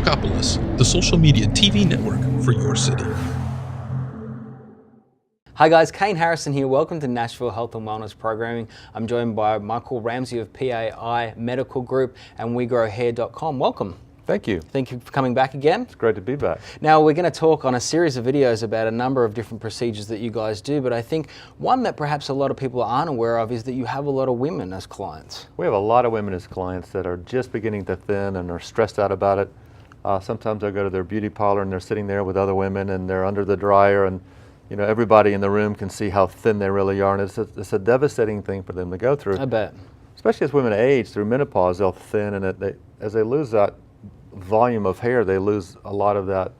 Talkopolis, the social media TV network for your city. Hi guys, Kane Harrison here. Welcome to Nashville Health and Wellness Programming. I'm joined by Michael Ramsey of PAI Medical Group and WeGrowHair.com. Welcome. Thank you. Thank you for coming back again. It's great to be back. Now we're going to talk on a series of videos about a number of different procedures that you guys do, but I think one that perhaps a lot of people aren't aware of is that you have a lot of women as clients. We have a lot of women as clients that are just beginning to thin and are stressed out about it. Sometimes I go to their beauty parlor and they're sitting there with other women and they're under the dryer and everybody in the room can see how thin they really are, and it's a devastating thing for them to go through. I bet. Especially as women age through menopause, they'll thin, and as they lose that volume of hair, they lose a lot of that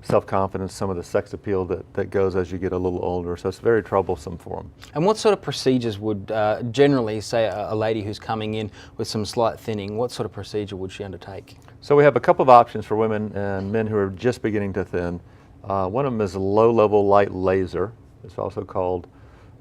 self-confidence, some of the sex appeal that goes as you get a little older. So it's very troublesome for them. And what sort of procedures would generally, say a lady who's coming in with some slight thinning, what sort of procedure would she undertake? So we have a couple of options for women and men who are just beginning to thin. One of them is low-level light laser. It's also called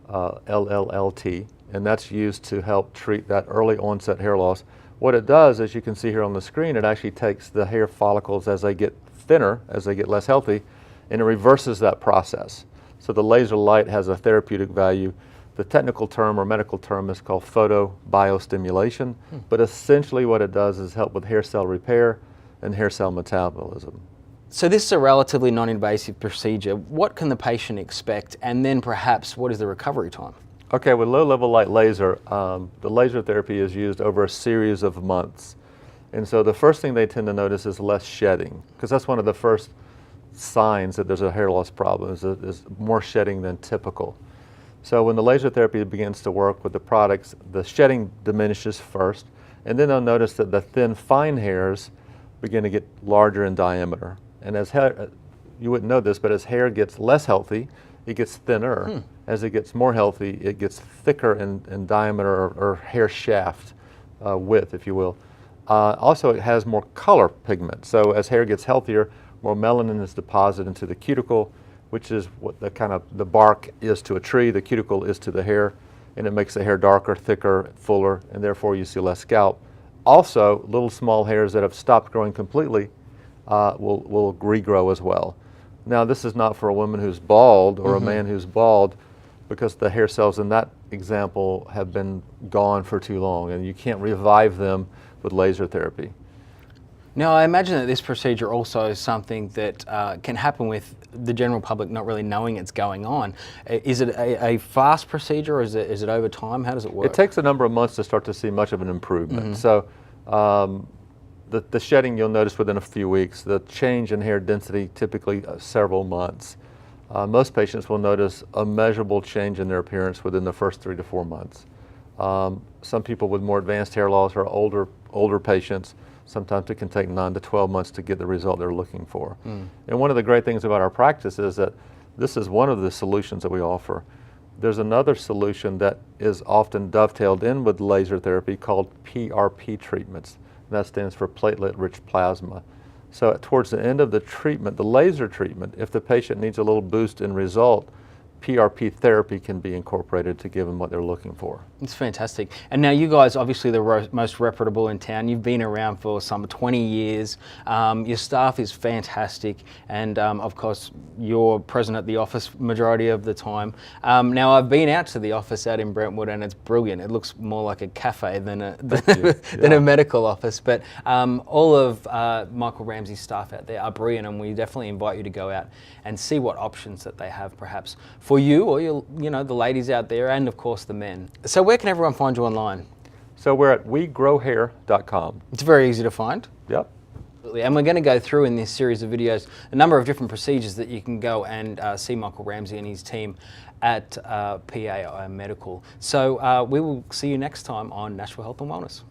LLLT, and that's used to help treat that early onset hair loss. What it does, as you can see here on the screen, it actually takes the hair follicles as they get thinner, as they get less healthy, and it reverses that process. So the laser light has a therapeutic value. The technical term or medical term is called photobiostimulation, but essentially what it does is help with hair cell repair and hair cell metabolism. So this is a relatively non-invasive procedure. What can the patient expect, and then perhaps what is the recovery time? Okay, with low-level light laser, the laser therapy is used over a series of months. And so the first thing they tend to notice is less shedding, because that's one of the first signs that there's a hair loss problem, is more shedding than typical. So when the laser therapy begins to work with the products, the shedding diminishes first, and then they'll notice that the thin, fine hairs begin to get larger in diameter. And as hair, you wouldn't know this, but as hair gets less healthy, it gets thinner. As it gets more healthy, it gets thicker in diameter or hair shaft width, if you will. Also, it has more color pigment. So as hair gets healthier, more melanin is deposited into the cuticle, which is what the bark is to a tree, the cuticle is to the hair, and it makes the hair darker, thicker, fuller, and therefore you see less scalp. Also, little small hairs that have stopped growing completely will regrow as well. Now, this is not for a woman who's bald or a man who's bald, because the hair cells in that example have been gone for too long, and you can't revive them with laser therapy. Now, I imagine that this procedure also is something that can happen with the general public not really knowing it's going on. Is it a fast procedure, or is it over time? How does it work? It takes a number of months to start to see much of an improvement. So the shedding you'll notice within a few weeks. The change in hair density typically several months. Most patients will notice a measurable change in their appearance within the first 3 to 4 months. Some people with more advanced hair loss are older patients. Sometimes it can take 9 to 12 months to get the result they're looking for. And one of the great things about our practice is that this is one of the solutions that we offer. There's another solution that is often dovetailed in with laser therapy called PRP treatments. And that stands for platelet-rich plasma. So towards the end of the treatment, the laser treatment, if the patient needs a little boost in result, PRP therapy can be incorporated to give them what they're looking for. It's fantastic. And now you guys, obviously the most reputable in town. You've been around for some 20 years. Your staff is fantastic. And of course, you're present at the office majority of the time. Now I've been out to the office out in Brentwood and it's brilliant. It looks more like a cafe than a medical office. But all of Michael Ramsey's staff out there are brilliant, and we definitely invite you to go out and see what options that they have perhaps for you or the ladies out there, and of course the men. So where can everyone find you online? So we're at WeGrowHair.com. It's very easy to find. Yep. And we're going to go through in this series of videos a number of different procedures that you can go and see Michael Ramsey and his team at PAI Medical. So we will see you next time on Nashville Health and Wellness.